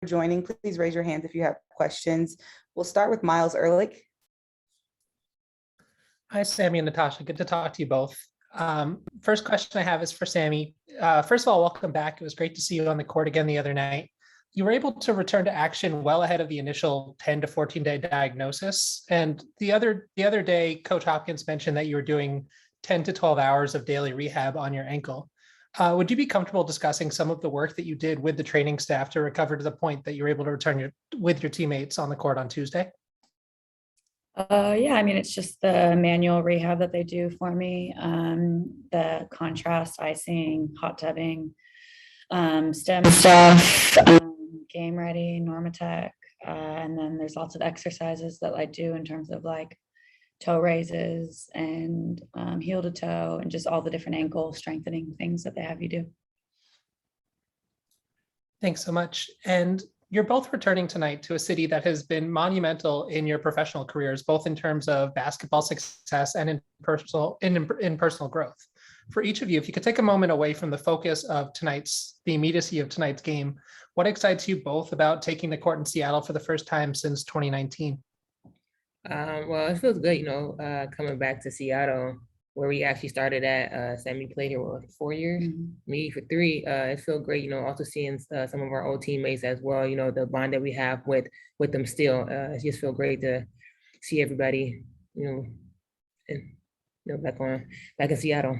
joining. Please raise your hands if you have questions. We'll start with Miles Ehrlich. Hi, Sammy and Natasha. Good to talk to you both. First question I have is for Sammy. First of all, welcome back. It was great to see you on the court again the other night. You were able to return to action well ahead of the initial 10 to 14 day diagnosis. And the other day, Coach Hopkins mentioned that you were doing 10 to 12 hours of daily rehab on your ankle. Would you be comfortable discussing some of the work that you did with the training staff to recover to the point that you were able to return with your teammates on the court on Tuesday? Yeah, I mean, it's just the manual rehab that they do for me. The contrast, icing, hot tubbing, stem stuff, game ready, Normatec. And then there's lots of exercises that I do in terms of like toe raises and heel to toe and just all the different ankle strengthening things that they have you do. Thanks so much. And you're both returning tonight to a city that has been monumental in your professional careers, both in terms of basketball success and in personal growth. For each of you, if you could take a moment away from the focus of the immediacy of tonight's game, what excites you both about taking the court in Seattle for the first time since 2019? Well, it feels good, coming back to Seattle, where we actually started at. Sammy played here for 4 years, me for 3. It feels great, also seeing some of our old teammates as well. The bond that we have with them still. It just feels great to see everybody, back in Seattle.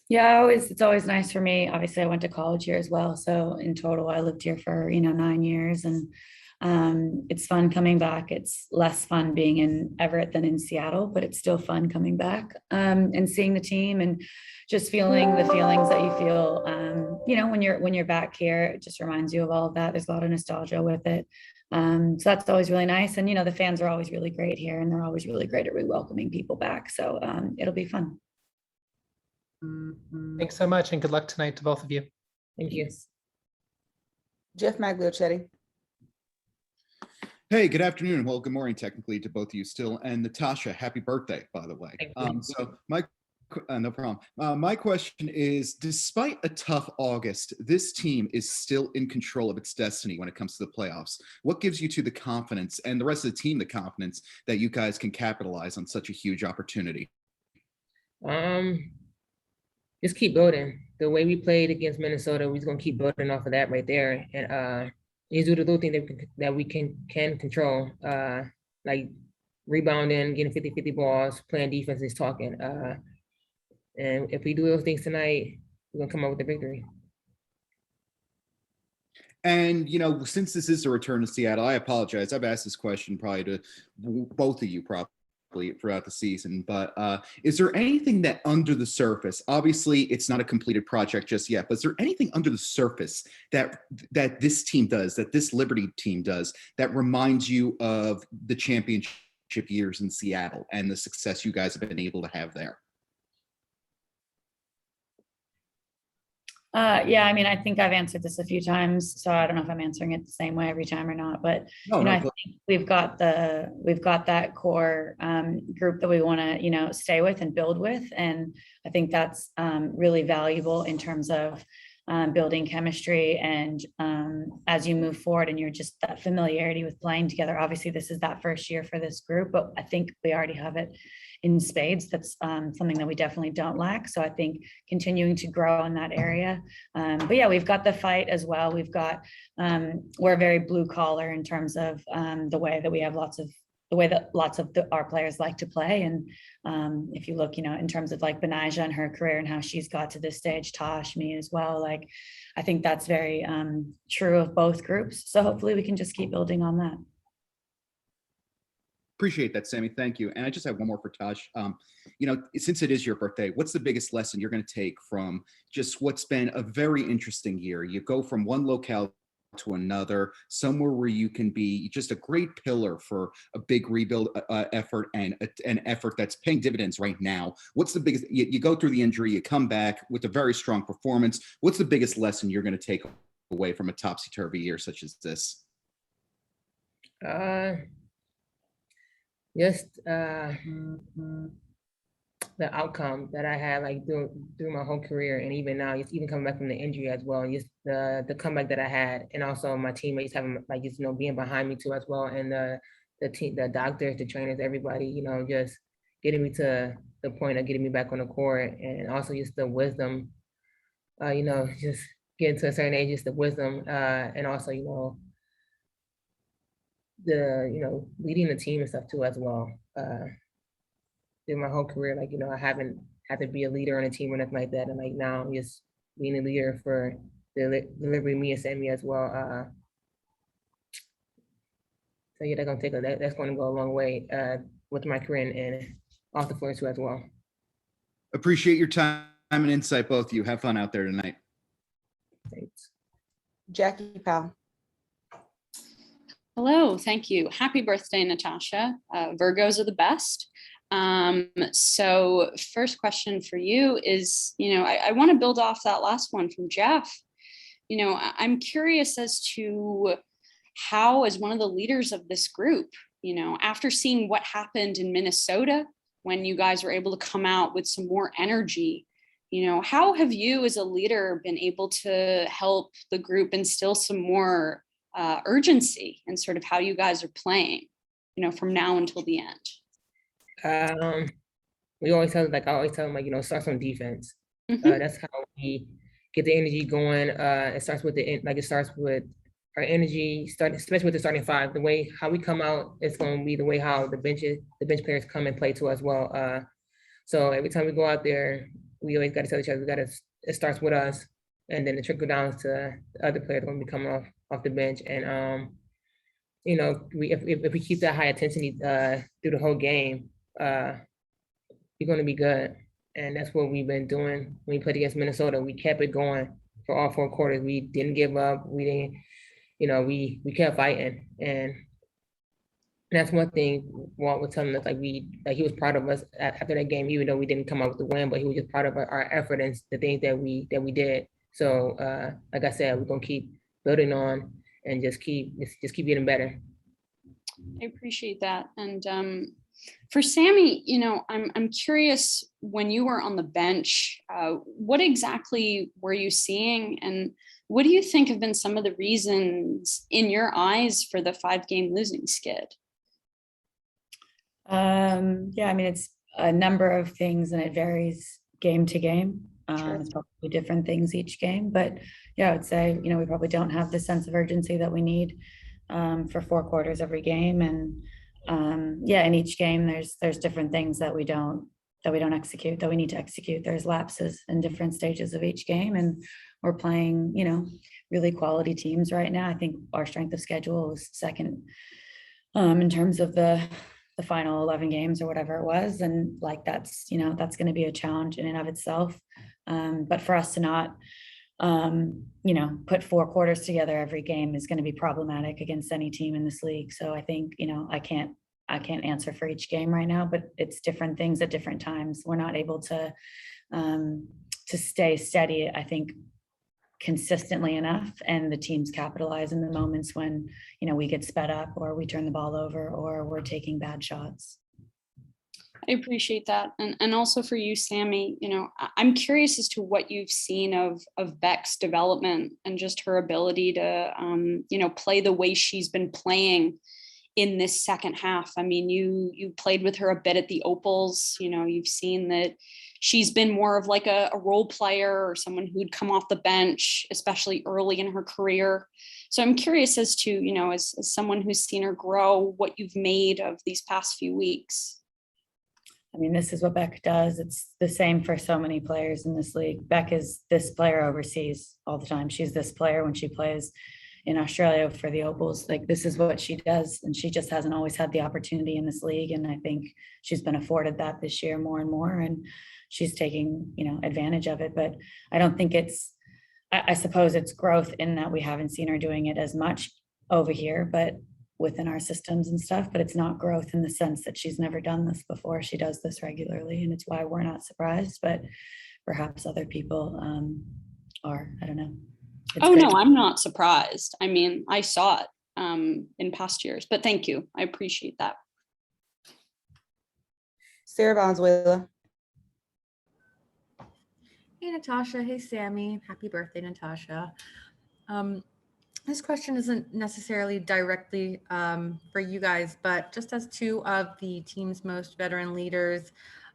Yeah, it's always nice for me. Obviously, I went to college here as well. So in total, I lived here for 9 years, and it's fun coming back. It's less fun being in Everett than in Seattle, but it's still fun coming back and seeing the team and just feeling the feelings that you feel. When you're back here, it just reminds you of all of that. There's a lot of nostalgia with it. So that's always really nice. And the fans are always really great here, and they're always really great at welcoming people back. So it'll be fun. Thanks so much, and good luck tonight to both of you. Thank you. Jeff Magliochetti. Hey, good afternoon. Well, good morning, technically, to both of you still. And Natasha, happy birthday, by the way. No problem. My question is, despite a tough August, this team is still in control of its destiny when it comes to the playoffs. What gives you two the confidence, and the rest of the team the confidence, that you guys can capitalize on such a huge opportunity? Just keep building. The way we played against Minnesota, we're just gonna keep building off of that right there, and these are the little things that we can control, like rebounding, getting 50-50 balls, playing defense, is talking. And if we do those things tonight, we're gonna come up with a victory. And, since this is a return to Seattle, I apologize. I've asked this question probably to both of you probably throughout the season, but is there anything that under the surface, obviously it's not a completed project just yet, but is there anything under the surface that this team does, that this Liberty team does, that reminds you of the championship years in Seattle and the success you guys have been able to have there? Yeah, I mean, I think I've answered this a few times, so I don't know if I'm answering it the same way every time or not, but I think we've got that core group that we want to stay with and build with, and I think that's really valuable in terms of building chemistry and as you move forward, and you're just that familiarity with playing together. Obviously, this is that first year for this group, but I think we already have it in spades. That's something that we definitely don't lack. So I think continuing to grow in that area. But yeah, we've got the fight as well. We're very blue collar in terms of the way that we have lots of our players like to play. And if you look, in terms of like Benaja and her career and how she's got to this stage, Tosh, me as well, like I think that's very true of both groups. So hopefully we can just keep building on that. Appreciate that, Sammy. Thank you. And I just have one more for Tosh. Since it is your birthday, what's the biggest lesson you're going to take from just what's been a very interesting year? You go from one locale to another, somewhere where you can be just a great pillar for a big rebuild effort, and an effort that's paying dividends right now. What's the biggest, you go through the injury, you come back with a very strong performance. What's the biggest lesson you're going to take away from a topsy-turvy year such as this? the outcome that I had like through my whole career, and even now, just even coming back from the injury as well, and just the comeback that I had, and also my teammates having like just being behind me too as well, and the team, the doctors, the trainers, everybody, just getting me to the point of getting me back on the court, and also just the wisdom, just getting to a certain age, just the wisdom, and also the leading the team and stuff too as well. Through my whole career, like I haven't had to be a leader on a team or nothing like that, and like now I'm just being a leader for delivering me and Sammy as well. So yeah, that's going to go a long way with my career and off the floor too as well. Appreciate your time and insight, both of you. Have fun out there tonight. Thanks. Jackie Powell. Hello, thank you. Happy birthday, Natasha. Virgos are the best. So first question for you is, I want to build off that last one from Jeff. I'm curious as to how, as one of the leaders of this group, after seeing what happened in Minnesota, when you guys were able to come out with some more energy, how have you as a leader been able to help the group instill some more urgency and sort of how you guys are playing, from now until the end? We always tell, I always tell them, starts on defense. Mhm. That's how we get the energy going. It starts with it starts with our energy, especially with the starting five. The way how we come out is going to be the way how the bench players come and play too as well. So every time we go out there, we always got to tell each other it starts with us, and then it trickle down to the other players when we come off the bench. And if we keep that high intensity through the whole game, we're going to be good. And that's what we've been doing. When we played against Minnesota, we kept it going for all 4 quarters. We didn't give up. We didn't, we kept fighting. And that's one thing Walt was telling us, he was proud of us after that game, even though we didn't come out with the win, but he was just proud of our effort and the things that we did. So like I said, we're gonna keep building on and just keep getting better. I appreciate that. And for Sammy, I'm curious, when you were on the bench, what exactly were you seeing, and what do you think have been some of the reasons in your eyes for the 5-game losing skid? Yeah, I mean, it's a number of things and it varies game to game. Sure. It's probably different things each game, but yeah, I would say, we probably don't have the sense of urgency that we need for 4 quarters every game. And yeah, in each game, there's different things that we don't execute, that we need to execute. There's lapses in different stages of each game, and we're playing, really quality teams right now. I think our strength of schedule is second in terms of the final 11 games or whatever it was. And that's going to be a challenge in and of itself. But for us to not, put 4 quarters together every game is going to be problematic against any team in this league. So I think, I can't answer for each game right now, but it's different things at different times. We're not able to stay steady, I think, consistently enough, and the teams capitalize in the moments when we get sped up or we turn the ball over or we're taking bad shots. I appreciate that. And also for you, Sammy, I'm curious as to what you've seen of Beck's development and just her ability to play the way she's been playing in this second half. I mean, you played with her a bit at the Opals, you've seen that she's been more of like a role player or someone who'd come off the bench, especially early in her career. So I'm curious as to, as someone who's seen her grow, what you've made of these past few weeks. I mean, this is what Beck does. It's the same for so many players in this league. Beck is this player overseas all the time. She's this player when she plays in Australia for the Opals. This is what she does. And she just hasn't always had the opportunity in this league. And I think she's been afforded that this year more and more. And she's taking, advantage of it. But I don't think I suppose it's growth in that we haven't seen her doing it as much over here, but within our systems and stuff, but it's not growth in the sense that she's never done this before. She does this regularly, and it's why we're not surprised, but perhaps other people are. I don't know. No, I'm not surprised. I mean, I saw it in past years, but thank you. I appreciate that. Sarah Valenzuela. Hey, Natasha. Hey, Sammy. Happy birthday, Natasha. This question isn't necessarily directly for you guys, but just as two of the team's most veteran leaders,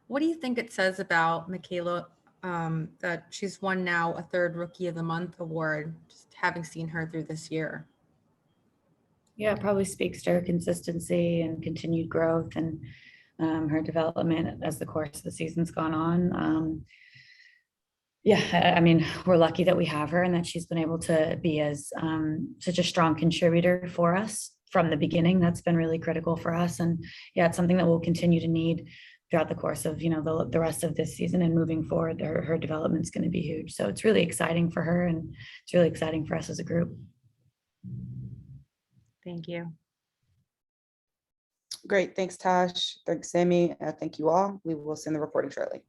what do you think it says about Michaela that she's won now a third Rookie of the Month award, just having seen her through this year? Yeah, it probably speaks to her consistency and continued growth and her development as the course of the season's gone on. Yeah, I mean, we're lucky that we have her and that she's been able to be as such a strong contributor for us from the beginning. That's been really critical for us. And yeah, it's something that we'll continue to need throughout the course of, the rest of this season and moving forward. Her development's going to be huge. So it's really exciting for her and it's really exciting for us as a group. Thank you. Great. Thanks, Tosh. Thanks, Sammy. Thank you all. We will send the reporting shortly.